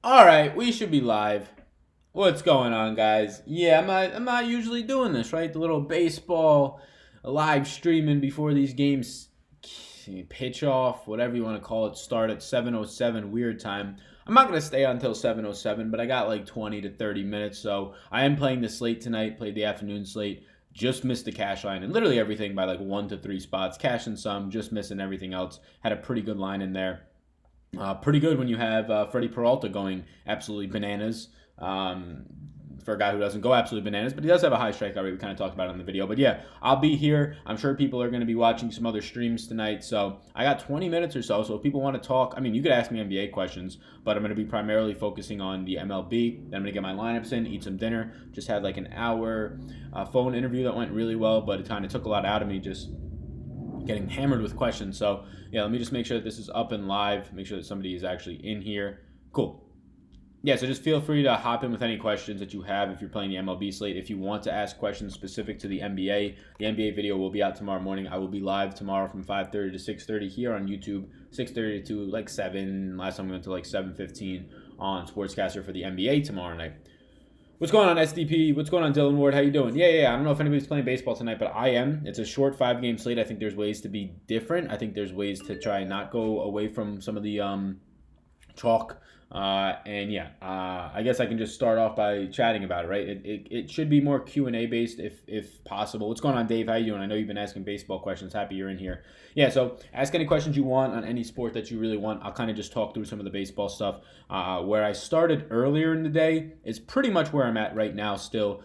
All right, we should be live. What's going on, guys? Yeah, I'm not usually doing this, right? The little baseball live streaming before these games pitch off, whatever you want to call it, start at 7:07 weird time. I'm not going to stay until 7:07, but I got like 20 to 30 minutes, so I am playing the slate tonight, played the afternoon slate. Just missed the cash line and literally everything by like 1 to 3 spots. Cash and some, just missing everything else. Had a pretty good line in there. Pretty good when you have Freddie Peralta going absolutely bananas. For a guy who doesn't go absolutely bananas, but he does have a high strikeout rate. We kind of talked about it on the video. But yeah, I'll be here. I'm sure people are going to be watching some other streams tonight. So I got 20 minutes or so. So if people want to talk, I mean, you could ask me NBA questions, but I'm going to be primarily focusing on the MLB. Then I'm going to get my lineups in, eat some dinner. Just had like an hour phone interview that went really well, but it kind of took a lot out of me just getting hammered with questions. So yeah, let me just make sure that this is up and live. Make sure that somebody is actually in here. Cool. Yeah, so just feel free to hop in with any questions that you have if you're playing the MLB slate. If you want to ask questions specific to the NBA video will be out tomorrow morning. I will be live tomorrow from 5:30 to 6:30 here on YouTube, 6:30 to like 7. Last time we went to like 7:15 on Sportscaster for the NBA tomorrow night. What's going on, SDP? What's going on, Dylan Ward? How you doing? Yeah. I don't know if anybody's playing baseball tonight, but I am. It's a short 5-game slate. I think there's ways to be different. I think there's ways to try and not go away from some of the chalk. I guess I can just start off by chatting about it, right? It should be more Q&A based if possible. What's going on, Dave? How you doing? I know you've been asking baseball questions. Happy you're in here. Yeah, so ask any questions you want on any sport that you really want. I'll kind of just talk through some of the baseball stuff. Where I started earlier in the day is pretty much where I'm at right now still.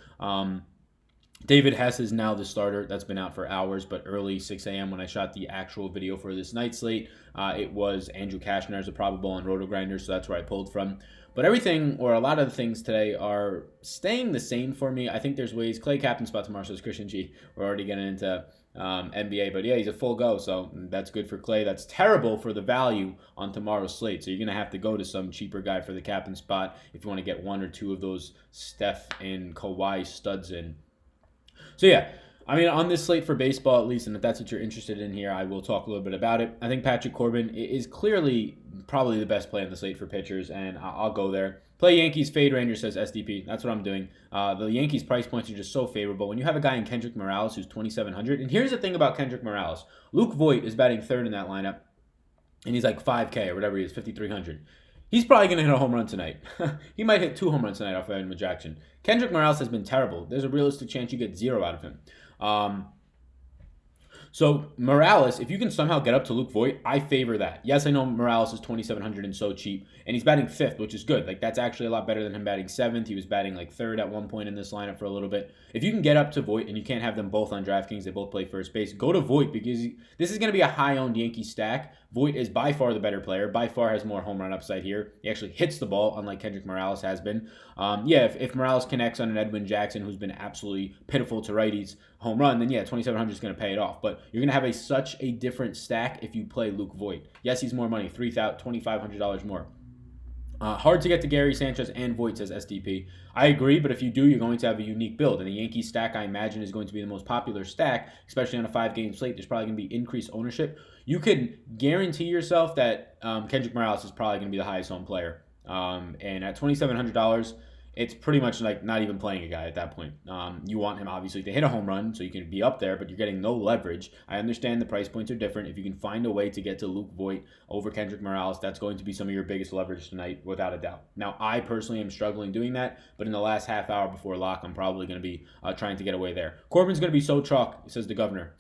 David Hess is now the starter. That's been out for hours, but early 6 a.m. when I shot the actual video for this night slate, it was Andrew Cashner as a probable on Roto Grinders, so that's where I pulled from. But everything, or a lot of the things today, are staying the same for me. I think there's ways. Clay captain spot tomorrow, says Christian G. We're already getting into NBA, but yeah, he's a full go, so that's good for Clay. That's terrible for the value on tomorrow's slate. So you're gonna have to go to some cheaper guy for the captain spot if you want to get one or two of those Steph and Kawhi studs in. So yeah, I mean, on this slate for baseball at least, and if that's what you're interested in here, I will talk a little bit about it. I think Patrick Corbin is clearly probably the best play on the slate for pitchers, and I'll go there. Play Yankees, fade Rangers, says SDP. That's what I'm doing. The Yankees price points are just so favorable. When you have a guy in Kendrick Morales who's 2,700, and here's the thing about Kendrick Morales. Luke Voit is batting third in that lineup, and he's like 5K or whatever he is, 5,300. He's probably going to hit a home run tonight. He might hit 2 home runs tonight off of Edwin Jackson. Kendrick Morales has been terrible. There's a realistic chance you get 0 out of him. So Morales, if you can somehow get up to Luke Voit, I favor that. Yes, I know Morales is 2,700 and so cheap, and he's batting 5th, which is good. Like, that's actually a lot better than him batting 7th. He was batting like 3rd at one point in this lineup for a little bit. If you can get up to Voit, and you can't have them both on DraftKings, they both play first base, go to Voit, because this is going to be a high-owned Yankee stack. Voit is by far the better player, by far has more home run upside here. He actually hits the ball, unlike Kendrick Morales has been. If Morales connects on an Edwin Jackson, who's been absolutely pitiful to righties, home run, then yeah, 2,700 is going to pay it off. But you're going to have such a different stack if you play Luke Voit. Yes, he's more money, $2,500 more. Hard to get to Gary Sanchez and Voit, says SDP. I agree, but if you do, you're going to have a unique build. And the Yankee stack, I imagine, is going to be the most popular stack, especially on a 5-game slate. There's probably going to be increased ownership. You can guarantee yourself that Kendrick Morales is probably going to be the highest owned player. And at $2,700, it's pretty much like not even playing a guy at that point. You want him, obviously, to hit a home run so you can be up there, but you're getting no leverage. I understand the price points are different. If you can find a way to get to Luke Voit over Kendrick Morales, that's going to be some of your biggest leverage tonight, without a doubt. Now, I personally am struggling doing that, but in the last half hour before lock, I'm probably going to be trying to get away there. Corbin's going to be so chalk, says the governor.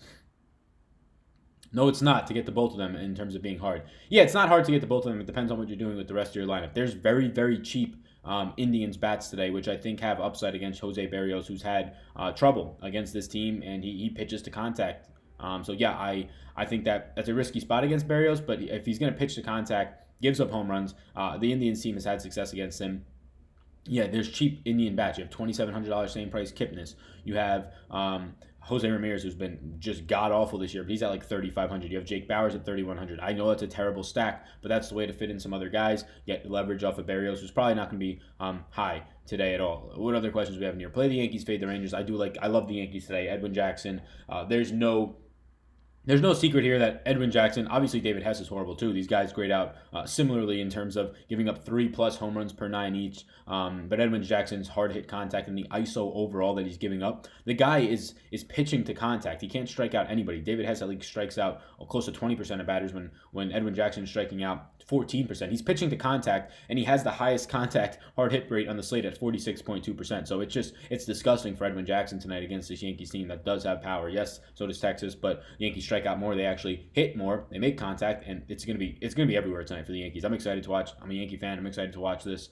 No, it's not to get to both of them in terms of being hard. Yeah, it's not hard to get to both of them. It depends on what you're doing with the rest of your lineup. There's very, very cheap Indians bats today, which I think have upside against Jose Berrios, who's had trouble against this team, and he pitches to contact. I think that's a risky spot against Berrios, but if he's going to pitch to contact, gives up home runs, the Indians team has had success against him. Yeah, there's cheap Indian bats. You have $2,700 same price Kipnis. You have Jose Ramirez, who's been just god-awful this year, but he's at like $3,500. You have Jake Bauers at $3,100. I know that's a terrible stack, but that's the way to fit in some other guys, get leverage off of Berrios, who's probably not going to be high today at all. What other questions we have in here? Play the Yankees, fade the Rangers. I love the Yankees today. Edwin Jackson. There's no There's no secret here that Edwin Jackson, obviously David Hess is horrible too. These guys grade out similarly in terms of giving up 3+ home runs per 9 each. But Edwin Jackson's hard hit contact and the ISO overall that he's giving up, the guy is pitching to contact. He can't strike out anybody. David Hess at least strikes out close to 20% of batters when Edwin Jackson is striking out 14%. He's pitching to contact, and he has the highest contact hard hit rate on the slate at 46.2%. So it's disgusting for Edwin Jackson tonight against this Yankees team that does have power. Yes, so does Texas, but Yankees strike out more. They actually hit more. They make contact, and it's gonna be everywhere tonight for the Yankees. I'm excited to watch. I'm a Yankee fan. I'm excited to watch this.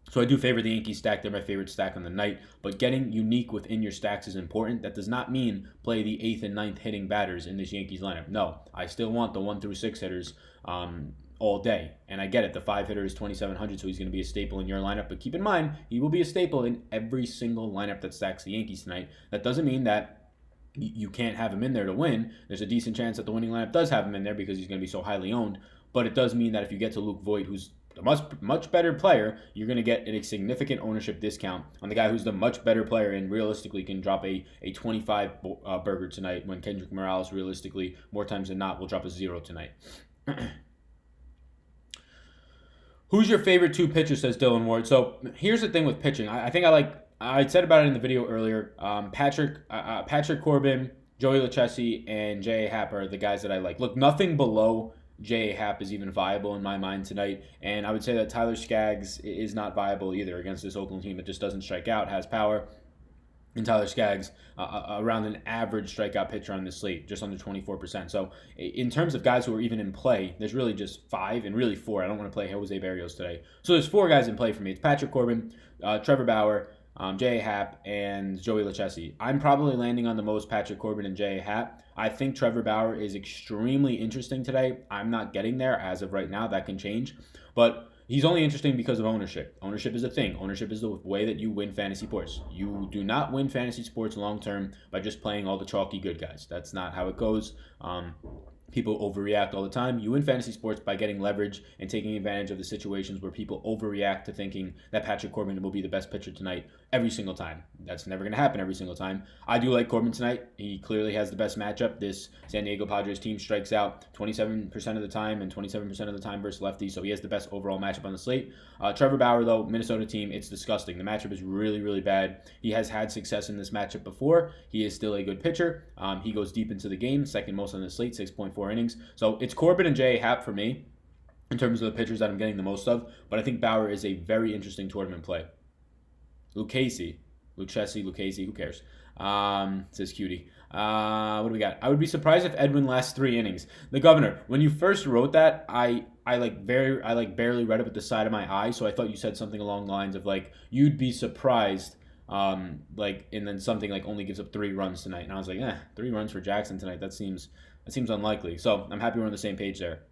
So I do favor the Yankees stack. They're my favorite stack on the night. But getting unique within your stacks is important. That does not mean play the 8th and 9th hitting batters in this Yankees lineup. No, I still want the 1 through 6 hitters all day. And I get it. The 5 hitter is 2,700, so he's going to be a staple in your lineup. But keep in mind, he will be a staple in every single lineup that stacks the Yankees tonight. That doesn't mean that you can't have him in there to win. There's a decent chance that the winning lineup does have him in there because he's going to be so highly owned. But it does mean that if you get to Luke Voit, who's a much better player, you're going to get a significant ownership discount on the guy who's the much better player and realistically can drop a 25 burger tonight, when Kendrick Morales realistically more times than not will drop a 0 tonight. Who's your favorite 2 pitchers, says Dylan Ward. So here's the thing with pitching. I said about it in the video earlier. Patrick Corbin, Joey Lucchesi, and J.A. Happ are the guys that I like. Look, nothing below J.A. Happ is even viable in my mind tonight, and I would say that Tyler Skaggs is not viable either against this Oakland team that just doesn't strike out, has power. And Tyler Skaggs, around an average strikeout pitcher on this slate, just under 24%. So in terms of guys who are even in play, there's really just 5 and really 4. I don't want to play Jose Barrios today. So there's 4 guys in play for me. It's Patrick Corbin, Trevor Bauer, J.A. Happ, and Joey Lucchesi. I'm probably landing on the most Patrick Corbin and J.A. Happ. I think Trevor Bauer is extremely interesting today. I'm not getting there as of right now. That can change. But he's only interesting because of ownership. Ownership is a thing. Ownership is the way that you win fantasy sports. You do not win fantasy sports long term by just playing all the chalky good guys. That's not how it goes. People overreact all the time. You win fantasy sports by getting leverage and taking advantage of the situations where people overreact to thinking that Patrick Corbin will be the best pitcher tonight every single time. That's never going to happen every single time. I do like Corbin tonight. He clearly has the best matchup. This San Diego Padres team strikes out 27% of the time and 27% of the time versus lefties, so he has the best overall matchup on the slate. Trevor Bauer, though, Minnesota team, it's disgusting. The matchup is really, really bad. He has had success in this matchup before. He is still a good pitcher. He goes deep into the game, second most on the slate, 6.4 innings. So it's Corbin and J.A. Happ for me in terms of the pitchers that I'm getting the most of, but I think Bauer is a very interesting tournament play. Lucchesi, who cares? Says Cutie. What do we got? I would be surprised if Edwin lasts 3 innings. The Governor, when you first wrote that, I barely read it with the side of my eye, so I thought you said something along the lines of like you'd be surprised, and then something like only gives up 3 runs tonight, and I was like, 3 runs for Jackson tonight. That seems unlikely. So I'm happy we're on the same page there.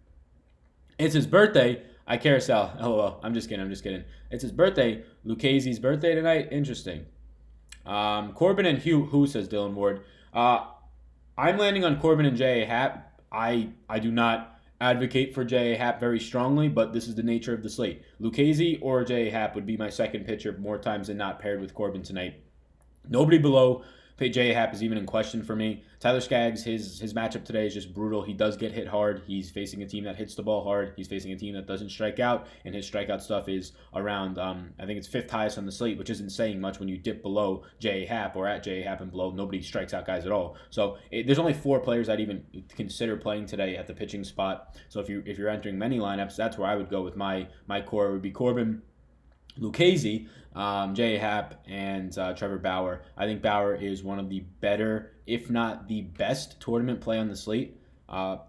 It's his birthday. I carousel. LOL. I'm just kidding. It's his birthday. Lucchese's birthday tonight. Interesting. Corbin and who says Dylan Ward. I'm landing on Corbin and J.A. Happ. I do not advocate for J.A. Happ very strongly, but this is the nature of the slate. Lucchesi or J.A. Happ would be my second pitcher more times than not paired with Corbin tonight. Nobody below J.A. Happ is even in question for me. Tyler Skaggs, his matchup today is just brutal. He does get hit hard. He's facing a team that hits the ball hard. He's facing a team that doesn't strike out, and his strikeout stuff is around, I think it's 5th highest on the slate, which isn't saying much when you dip below J.A. Happ or at J.A. Happ and below. Nobody strikes out guys at all. So there's only 4 players I'd even consider playing today at the pitching spot. So if you're entering many lineups, that's where I would go with my core. It would be Corbin, Lucchesi, J.A. Happ, and Trevor Bauer. I think Bauer is one of the better, if not the best, tournament play on the slate,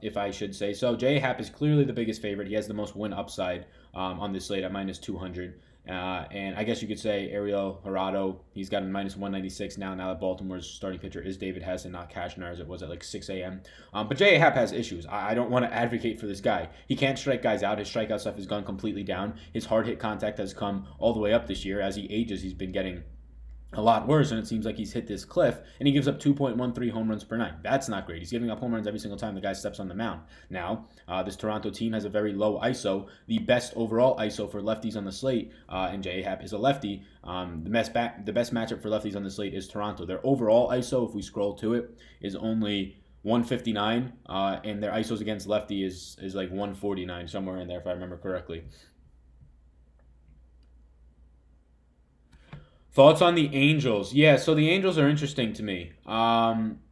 if I should say so. J.A. Happ is clearly the biggest favorite. He has the most win upside on this slate at -200. And I guess you could say Ariel Hirado, he's got a -196 now that Baltimore's starting pitcher is David Hess and not Cashner, as it was at like 6 a.m. But J.A. Happ has issues. I don't want to advocate for this guy. He can't strike guys out. His strikeout stuff has gone completely down. His hard hit contact has come all the way up this year. As he ages, he's been getting a lot worse, and it seems like he's hit this cliff, and he gives up 2.13 home runs per night. That's not great. He's giving up home runs every single time the guy steps on the mound. Now, this Toronto team has a very low ISO. The best overall ISO for lefties on the slate, and J.A. Happ is a lefty. The best matchup for lefties on the slate is Toronto. Their overall ISO, if we scroll to it, is only 159, and their ISOs against lefty is like 149, somewhere in there if I remember correctly. Thoughts on the Angels? Yeah, so the Angels are interesting to me.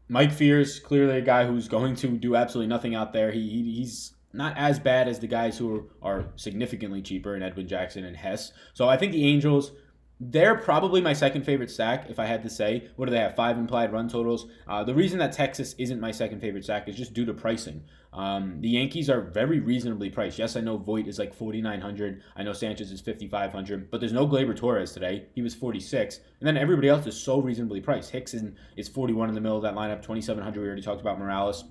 Mike Fears, clearly a guy who's going to do absolutely nothing out there. He's not as bad as the guys who are significantly cheaper in Edwin Jackson and Hess. So I think the Angels, they're probably my second favorite stack, if I had to say. What do they have? 5 implied run totals. The reason that Texas isn't my second favorite stack is just due to pricing. The Yankees are very reasonably priced. Yes, I know Voit is like 4,900. I know Sanchez is 5,500. But there's no Gleyber Torres today. He was 46. And then everybody else is so reasonably priced. Hicks is 41 in the middle of that lineup. 2,700. We already talked about Morales.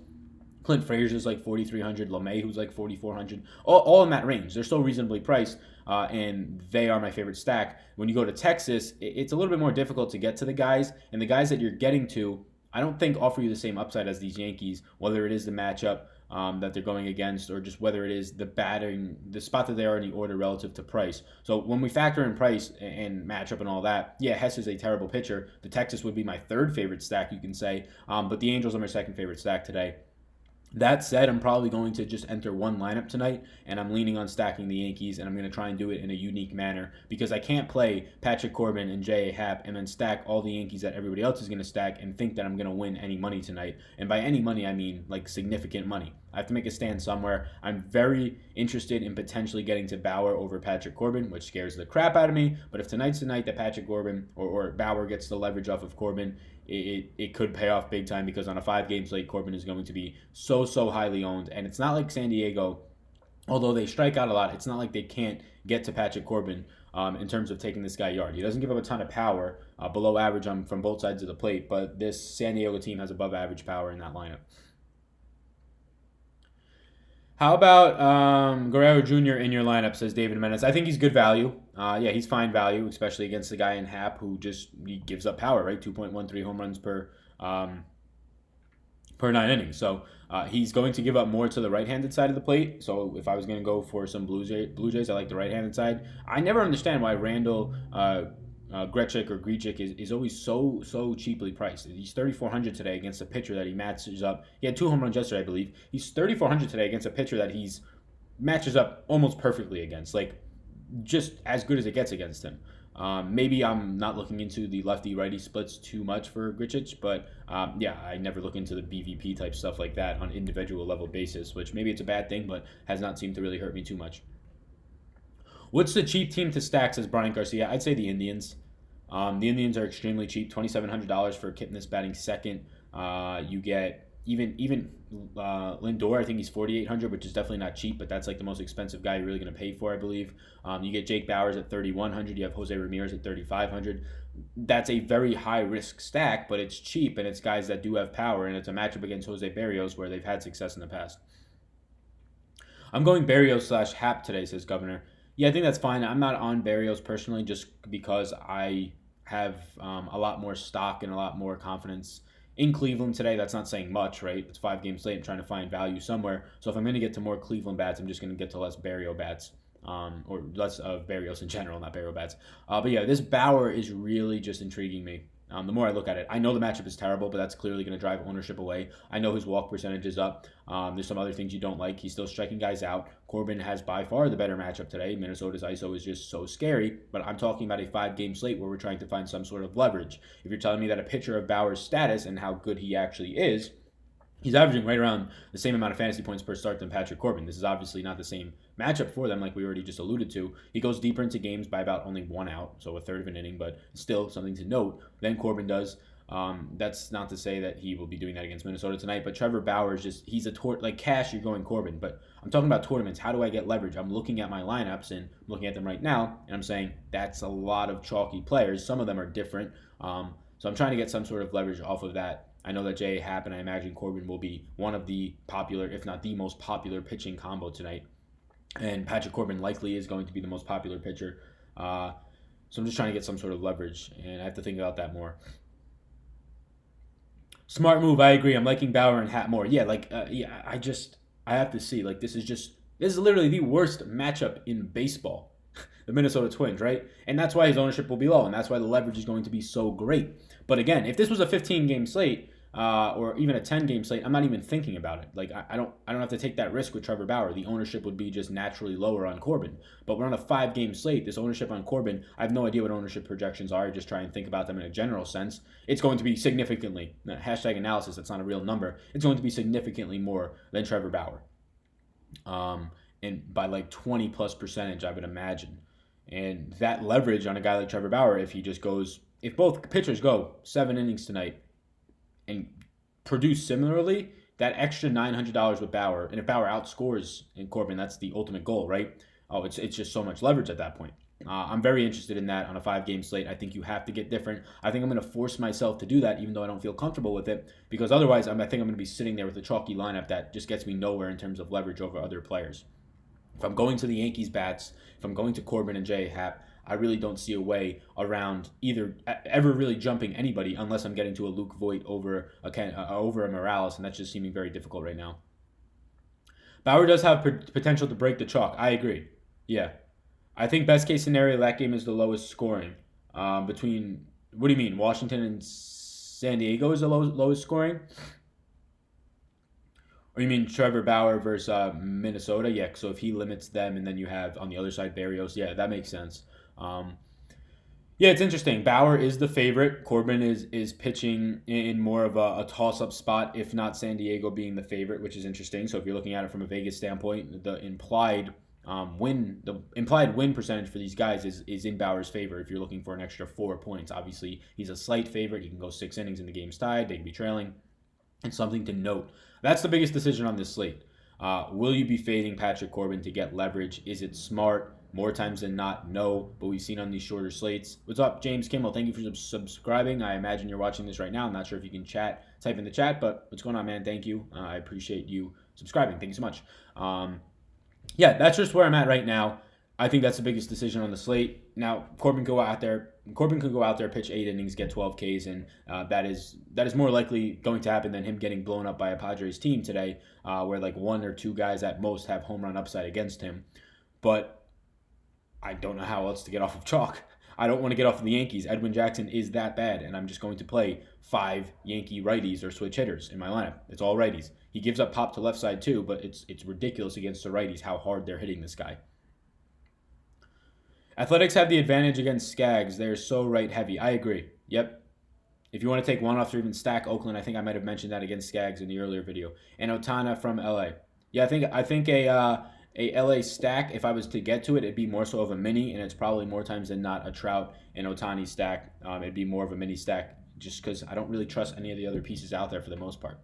Clint Frazier's like 4,300. LeMay, who's like 4,400. All in that range. They're so reasonably priced, and they are my favorite stack. When you go to Texas, it's a little bit more difficult to get to the guys, and the guys that you're getting to, I don't think offer you the same upside as these Yankees, whether it is the matchup that they're going against, or just whether it is the batting, the spot that they are in the order relative to price. So when we factor in price and matchup and all that, yeah, Hess is a terrible pitcher. The Texas would be my third favorite stack, you can say, but the Angels are my second favorite stack today. That said, I'm probably going to just enter one lineup tonight, and I'm leaning on stacking the Yankees, and I'm going to try and do it in a unique manner because I can't play Patrick Corbin and J.A. Happ and then stack all the Yankees that everybody else is going to stack and think that I'm going to win any money tonight. And by any money, I mean like significant money. I have to make a stand somewhere. I'm very interested in potentially getting to Bauer over Patrick Corbin, which scares the crap out of me. But if tonight's the night that Patrick Corbin or Bauer gets the leverage off of Corbin, it could pay off big time because on a 5-game slate, Corbin is going to be so highly owned. And it's not like San Diego, although they strike out a lot, it's not like they can't get to Patrick Corbin in terms of taking this guy yard. He doesn't give up a ton of power, below average from both sides of the plate, but this San Diego team has above average power in that lineup. How about Guerrero Jr. in your lineup, says David Menace. I think he's good value. Yeah, he's fine value, especially against the guy in Happ who he gives up power, right? 2.13 home runs per 9 innings. So he's going to give up more to the right-handed side of the plate. So if I was going to go for some Blue Jays, I like the right-handed side. I never understand why Randall Grichuk is always so cheaply priced. He's 3,400 today against a pitcher that he matches up. He had 2 home runs yesterday, I believe. He's 3,400 today against a pitcher that he's matches up almost perfectly against, like just as good as it gets against him. Maybe I'm not looking into the lefty-righty splits too much for Grichuk, but yeah, I never look into the BVP type stuff like that on individual level basis, which maybe it's a bad thing, but has not seemed to really hurt me too much. What's the cheap team to stack, says Brian Garcia? I'd say the Indians. The Indians are extremely cheap, $2,700 for Kipnis batting second. You get even Lindor, I think he's 4,800, which is definitely not cheap, but that's like the most expensive guy you're really going to pay for, I believe. You get Jake Bauers at 3,100. You have Jose Ramirez at 3,500. That's a very high risk stack, but it's cheap and it's guys that do have power, and it's a matchup against Jose Berrios where they've had success in the past. I'm going Berrios / Happ today, says Governor. Yeah, I think that's fine. I'm not on Berrios personally just because I have a lot more stock and a lot more confidence in Cleveland today. That's not saying much, right? It's 5 games late. I'm trying to find value somewhere. So if I'm going to get to more Cleveland bats, I'm just going to get to less Berrios bats, or less of Berrios in general, not Berrios bats. But yeah, this Bauer is really just intriguing me. The more I look at it, I know the matchup is terrible, but that's clearly going to drive ownership away. I know his walk percentage is up. There's some other things you don't like. He's still striking guys out. Corbin has by far the better matchup today. Minnesota's ISO is just so scary, but I'm talking about a 5-game slate where we're trying to find some sort of leverage. If you're telling me that a pitcher of Bauer's status and how good he actually is, he's averaging right around the same amount of fantasy points per start than Patrick Corbin. This is obviously not the same matchup for them, like we already just alluded to. He goes deeper into games by about only 1 out, so a third of an inning, but still something to note than Corbin does. That's not to say that he will be doing that against Minnesota tonight, but Trevor Bauer is just, he's like cash, you're going Corbin, but I'm talking about tournaments. How do I get leverage? I'm looking at my lineups and I'm looking at them right now, and I'm saying that's a lot of chalky players. Some of them are different, so I'm trying to get some sort of leverage off of that. I know that J.A. Happ and I imagine Corbin will be one of the popular, if not the most popular pitching combo tonight, and Patrick Corbin likely is going to be the most popular pitcher. So I'm just trying to get some sort of leverage, and I have to think about that more. Smart move, I agree. I'm liking Bauer and Happ more. Yeah, I have to see. Like, this is literally the worst matchup in baseball. The Minnesota Twins, right? And that's why his ownership will be low, and that's why the leverage is going to be so great. But again, if this was a 15-game slate, or even a 10-game slate, I'm not even thinking about it. Like I don't have to take that risk with Trevor Bauer. The ownership would be just naturally lower on Corbin. But we're on a 5-game slate. This ownership on Corbin, I have no idea what ownership projections are. I just try and think about them in a general sense. It's going to be significantly, hashtag analysis, that's not a real number. It's going to be significantly more than Trevor Bauer. And by like 20 plus percentage, I would imagine. And that leverage on a guy like Trevor Bauer, if both pitchers go 7 innings tonight and produce similarly, that extra $900 with Bauer, and if Bauer outscores in Corbin, that's the ultimate goal, right? Oh, it's just so much leverage at that point. I'm very interested in that on a 5-game slate. I think you have to get different. I think I'm going to force myself to do that, even though I don't feel comfortable with it, because otherwise I think I'm going to be sitting there with a chalky lineup that just gets me nowhere in terms of leverage over other players. If I'm going to the Yankees bats, if I'm going to Corbin and J Happ, I really don't see a way around either ever really jumping anybody unless I'm getting to a Luke Voit over a Morales, and that's just seeming very difficult right now. Bauer does have potential to break the chalk. I agree. Yeah. I think best case scenario, that game is the lowest scoring. Between, what do you mean, Washington and San Diego is the lowest scoring? Or you mean Trevor Bauer versus Minnesota? Yeah, so if he limits them and then you have on the other side Berrios, yeah, that makes sense. Yeah, it's interesting. Bauer is the favorite. Corbin is pitching in more of a toss-up spot, if not San Diego being the favorite, which is interesting. So if you're looking at it from a Vegas standpoint, the implied win percentage for these guys is in Bauer's favor. If you're looking for an extra 4 points, obviously he's a slight favorite. He can go 6 innings and the game's tied. They can be trailing. And something to note. That's the biggest decision on this slate. Will you be fading Patrick Corbin to get leverage? Is it smart? More times than not, no. But we've seen on these shorter slates. What's up, James Kimmel? Thank you for subscribing. I imagine you're watching this right now. I'm not sure if you can type in the chat, but what's going on, man? Thank you. I appreciate you subscribing. Thank you so much. Yeah, that's just where I'm at right now. I think that's the biggest decision on the slate. Now, Corbin could go out there, pitch 8 innings, get 12 Ks, and that is more likely going to happen than him getting blown up by a Padres team today, where like 1 or 2 guys at most have home run upside against him. But I don't know how else to get off of chalk. I don't want to get off of the Yankees. Edwin Jackson is that bad, and I'm just going to play 5 Yankee righties or switch hitters in my lineup. It's all righties. He gives up pop to left side too, but it's ridiculous against the righties how hard they're hitting this guy. Athletics have the advantage against Skaggs. They're so right heavy. I agree. Yep. If you want to take one off or even stack Oakland, I think I might have mentioned that against Skaggs in the earlier video. And Otana from LA. Yeah, I think a LA stack, if I was to get to it, it'd be more so of a mini, and it's probably more times than not a Trout and Otani stack. It'd be more of a mini stack just because I don't really trust any of the other pieces out there for the most part.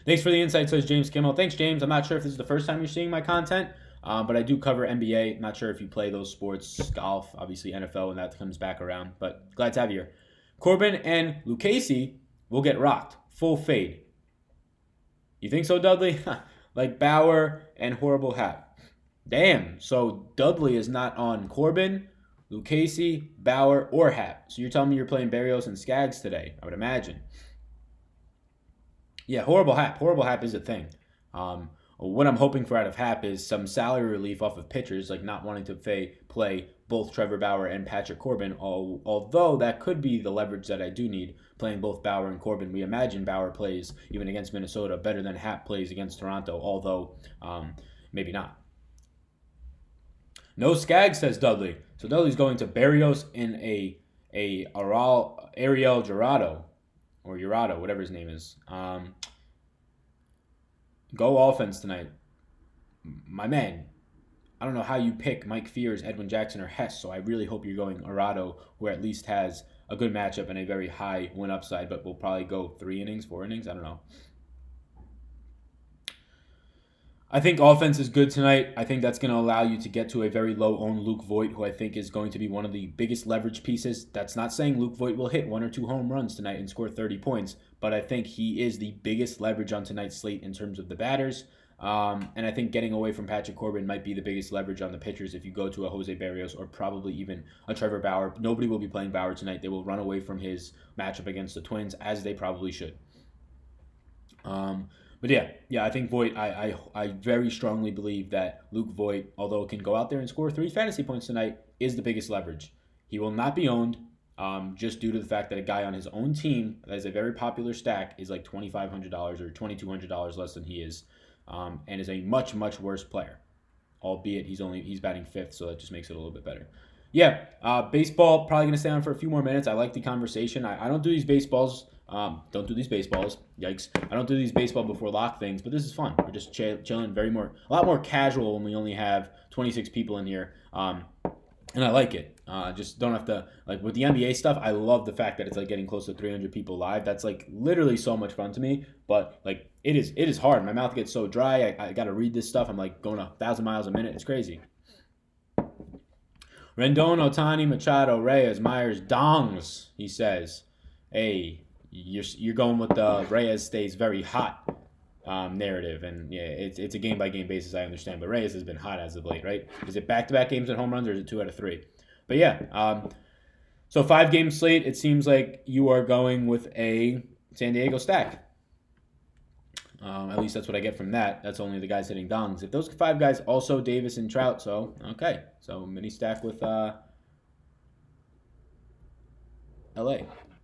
Thanks for the insight, says James Kimmel. Thanks, James. I'm not sure if this is the first time you're seeing my content, but I do cover NBA. I'm not sure if you play those sports, golf, obviously NFL, when that comes back around, but glad to have you here. Corbin and Lucchesi will get rocked. Full fade. You think so, Dudley? Like Bauer and Horrible Hat. Damn. So Dudley is not on Corbin, Lucchesi, Bauer, or Hat. So you're telling me you're playing Berrios and Skaggs today, I would imagine. Yeah, Horrible Hap. Horrible Hap is a thing. What I'm hoping for out of Hap is some salary relief off of pitchers, like not wanting to play both Trevor Bauer and Patrick Corbin, although that could be the leverage that I do need, playing both Bauer and Corbin. We imagine Bauer plays, even against Minnesota, better than Hap plays against Toronto, although maybe not. No Skaggs, says Dudley. So Dudley's going to Berrios in a Ariel Jurado, or Jurado, whatever his name is. Go offense tonight. My man, I don't know how you pick Mike Fears, Edwin Jackson, or Hess, so I really hope you're going Arado, who at least has a good matchup and a very high win upside, but will probably go 3 innings, 4 innings, I don't know. I think offense is good tonight. I think that's going to allow you to get to a very low-owned Luke Voit, who I think is going to be one of the biggest leverage pieces. That's not saying Luke Voit will hit 1 or 2 home runs tonight and score 30 points, but I think he is the biggest leverage on tonight's slate in terms of the batters. And I think getting away from Patrick Corbin might be the biggest leverage on the pitchers if you go to a Jose Berrios or probably even a Trevor Bauer. Nobody will be playing Bauer tonight. They will run away from his matchup against the Twins, as they probably should. But yeah, I think Voit, I very strongly believe that Luke Voit, although can go out there and score 3 fantasy points tonight, is the biggest leverage. He will not be owned. just due to the fact that a guy on his own team that is a very popular stack is like $2,500 or $2,200 less than he is, and is a much, much worse player. Albeit he's batting fifth, so that just makes it a little bit better. Yeah, baseball probably gonna stay on for a few more minutes. I like the conversation. I don't do these baseballs. Don't do these baseballs. Yikes! I don't do these baseball before lock things, but this is fun. We're just chilling, a lot more casual when we only have 26 people in here. And I like it. Just don't have to, like, with the NBA stuff, I love the fact that it's like getting close to 300 people live. That's like literally so much fun to me. But like it is hard. My mouth gets so dry. I got to read this stuff. I'm like going 1,000 miles a minute. It's crazy. Rendon, Otani, Machado, Reyes, Myers, Dongs. He says, "Hey, you're going with the Reyes stays very hot narrative, and yeah, it's a game by game basis. I understand, but Reyes has been hot as of late, right? Is it back to back games and home runs, or is it 2 out of 3? But yeah, so 5-game slate. It seems like you are going with a San Diego stack. At least that's what I get from that. That's only the guys hitting dongs. If those 5 guys also Davis and Trout, so okay, so mini stack with LA.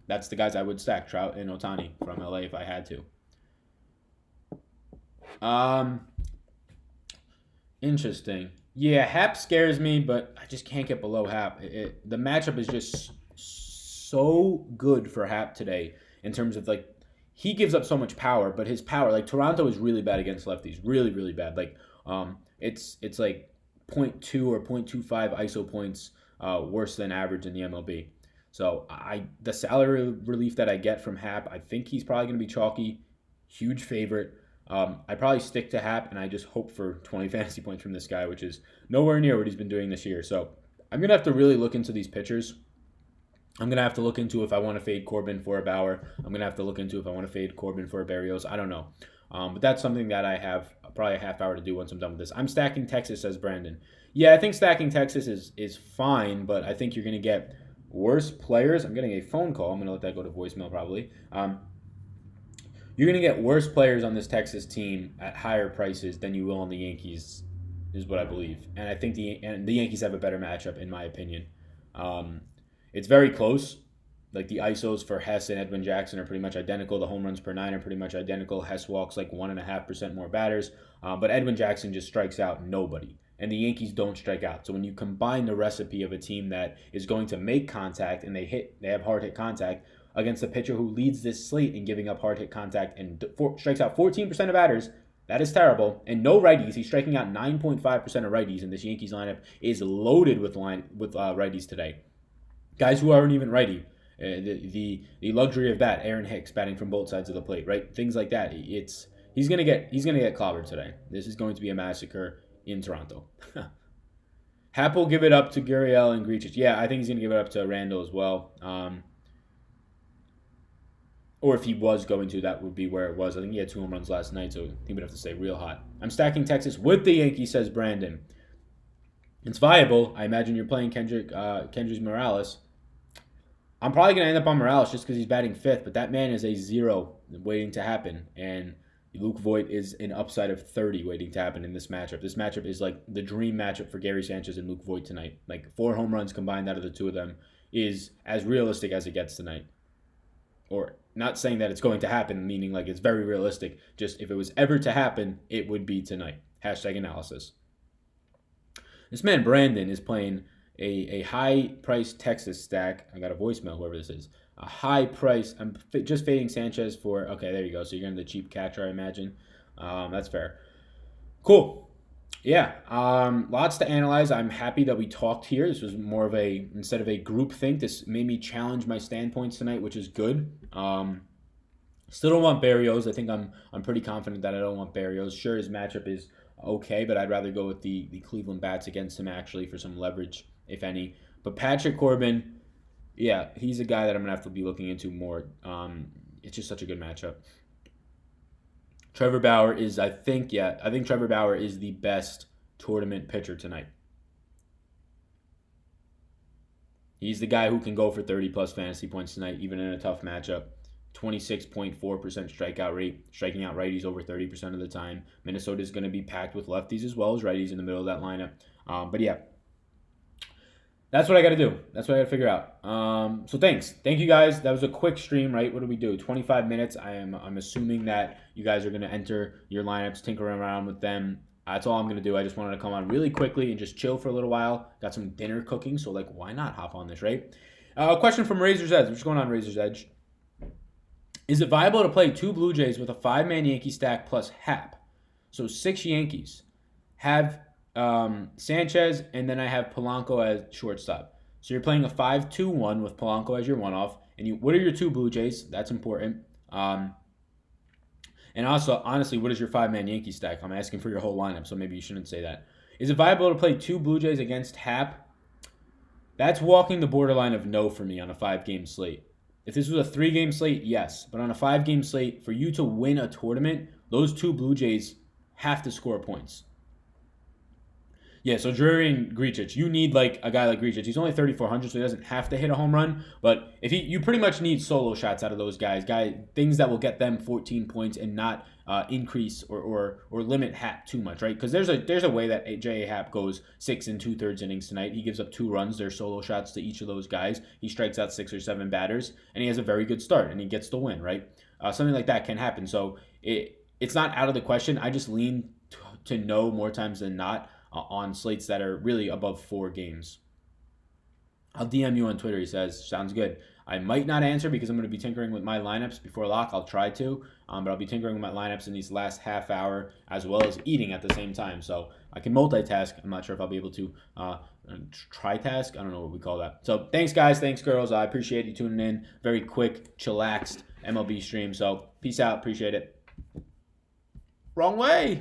That's the guys I would stack, Trout and Otani from LA if I had to. Interesting. Yeah, Hap scares me, but I just can't get below Hap. The matchup is just so good for Hap today in terms of, like, he gives up so much power, but his power, like, Toronto is really bad against lefties, really, really bad. Like, it's like 0.2 or 0.25 ISO points worse than average in the MLB. So the salary relief that I get from Hap, I think he's probably going to be chalky, huge favorite. I probably stick to Hap, and I just hope for 20 fantasy points from this guy, which is nowhere near what he's been doing this year. So I'm going to have to really look into these pitchers. I'm going to have to look into if I want to fade Corbin for a Bauer. I'm going to have to look into if I want to fade Corbin for a Berrios. I don't know. But that's something that I have probably a half hour to do once I'm done with this. I'm stacking Texas, says Brandon. Yeah, I think stacking Texas is fine, but I think you're going to get worse players. I'm getting a phone call. I'm going to let that go to voicemail probably. You're going to get worse players on this Texas team at higher prices than you will on the Yankees, is what I believe. And I think the Yankees have a better matchup, in my opinion. It's very close. Like, the ISOs for Hess and Edwin Jackson are pretty much identical. The home runs per 9 are pretty much identical. Hess walks like 1.5% more batters. But Edwin Jackson just strikes out nobody. And the Yankees don't strike out. So when you combine the recipe of a team that is going to make contact and they have hard hit contact against a pitcher who leads this slate in giving up hard hit contact and strikes out 14% of batters, that is terrible. And no righties. He's striking out 9.5% of righties, and this Yankees lineup is loaded with righties today. Guys who aren't even righty. The luxury of that, Aaron Hicks batting from both sides of the plate, right? Things like that. He's gonna get clobbered today. This is going to be a massacre in Toronto. Happ will give it up to Gurriel and Grichuk. Yeah, I think he's gonna give it up to Randall as well. Or if he was going to, that would be where it was. I think he had 2 home runs last night, so he would have to stay real hot. I'm stacking Texas with the Yankees, says Brandon. It's viable. I imagine you're playing Kendrys Morales. I'm probably going to end up on Morales just because he's batting 5th, but that man is a 0 waiting to happen. And Luke Voit is an upside of 30 waiting to happen in this matchup. This matchup is like the dream matchup for Gary Sanchez and Luke Voit tonight. Like 4 home runs combined out of the 2 of them is as realistic as it gets tonight. Or not saying that it's going to happen, meaning like it's very realistic. Just if it was ever to happen, it would be tonight. Hashtag analysis. This man Brandon is playing a high-priced Texas stack. I got a voicemail, whoever this is. A high price. I'm just fading Sanchez for... Okay, there you go. So you're going to the cheap catcher, I imagine. That's fair. Cool. Yeah. Lots to analyze. I'm happy that we talked here. This was more of a... Instead of a group think, this made me challenge my standpoints tonight, which is good. Still don't want Berrios. I think I'm pretty confident that I don't want Berrios. Sure, his matchup is okay, but I'd rather go with the Cleveland bats against him actually for some leverage, if any. But Patrick Corbin, yeah, he's a guy that I'm going to have to be looking into more. It's just such a good matchup. Trevor Bauer is, I think Trevor Bauer is the best tournament pitcher tonight. He's the guy who can go for 30-plus fantasy points tonight, even in a tough matchup. 26.4% strikeout rate, striking out righties over 30% of the time. Minnesota is going to be packed with lefties as well as righties in the middle of that lineup. But yeah, That's what I got to do. That's what I got to figure out. So thanks. Thank you guys. That was a quick stream, right? What did we do? 25 minutes. I'm assuming that you guys are going to enter your lineups, tinker around with them. That's all I'm going to do. I just wanted to come on really quickly and just chill for a little while. Got some dinner cooking, so like, why not hop on this, right? Question from Razor's Edge. What's going on, Razor's Edge? Is it viable to play 2 Blue Jays with a 5-man Yankee stack plus Hap? So 6 Yankees. Have Sanchez, and then I have Polanco as shortstop. So you're playing a 5-2-1 with Polanco as your one-off. And what are your 2 Blue Jays? That's important. And also, honestly, what is your 5-man Yankee stack? I'm asking for your whole lineup, so maybe you shouldn't say that. Is it viable to play 2 Blue Jays against Hap? That's walking the borderline of no for me on a 5-game slate. If this was a 3-game slate, yes. But on a 5-game slate, for you to win a tournament, those 2 Blue Jays have to score points. Yeah, so Drury and Grichich, you need like a guy like Grichich. He's only 3,400, so he doesn't have to hit a home run. But if you pretty much need solo shots out of those guys, things that will get them 14 points and not increase or limit Hap too much, right? Because there's a way that J.A. Happ goes 6 2/3 innings tonight. He gives up 2 runs. There's solo shots to each of those guys. He strikes out 6 or 7 batters, and he has a very good start, and he gets the win, right? Something like that can happen. So it's not out of the question. I just lean to no more times than not on slates that are really above 4 games. I'll DM you on Twitter, he says. Sounds good. I might not answer because I'm going to be tinkering with my lineups before lock. I'll try to, but I'll be tinkering with my lineups in these last half hour as well as eating at the same time. So I can multitask. I'm not sure if I'll be able to tri-task. I don't know what we call that. So thanks, guys. Thanks, girls. I appreciate you tuning in. Very quick, chillaxed MLB stream. So peace out. Appreciate it. Wrong way.